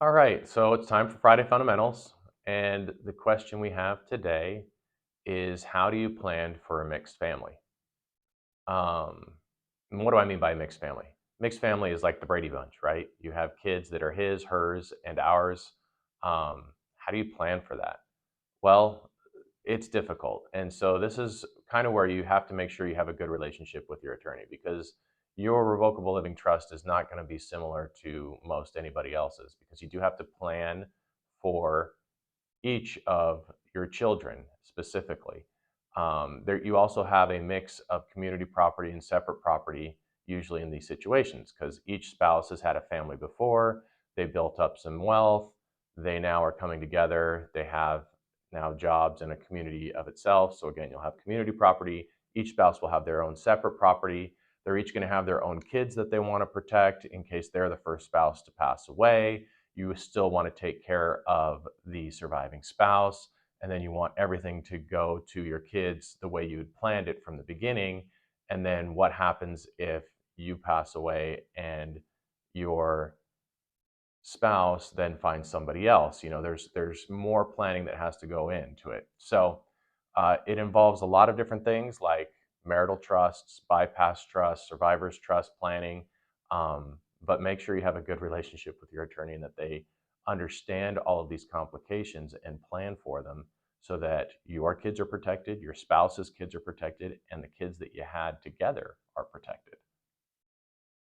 All right, so it's time for Friday Fundamentals. And the question we have today is, how do you plan for a mixed family? And what do I mean by mixed family? Mixed family is like the Brady Bunch, right? You have kids that are his, hers, and ours. How do you plan for that? Well, it's difficult. And so this is kind of where you have to make sure you have a good relationship with your attorney, because your revocable living trust is not going to be similar to most anybody else's, because you do have to plan for each of your children specifically. You also have a mix of community property and separate property, usually in these situations, because each spouse has had a family before, they built up some wealth, they now are coming together, they have now jobs in a community of itself. So again, you'll have community property. Each spouse will have their own separate property. They're each going to have their own kids that they want to protect in case they're the first spouse to pass away. You still want to take care of the surviving spouse, and then you want everything to go to your kids the way you had planned it from the beginning. And then what happens if you pass away and your spouse then finds somebody else? There's more planning that has to go into it. So it involves a lot of different things like marital trusts, bypass trusts, survivors trust planning. But make sure you have a good relationship with your attorney and that they understand all of these complications and plan for them, so that your kids are protected, your spouse's kids are protected, and the kids that you had together are protected.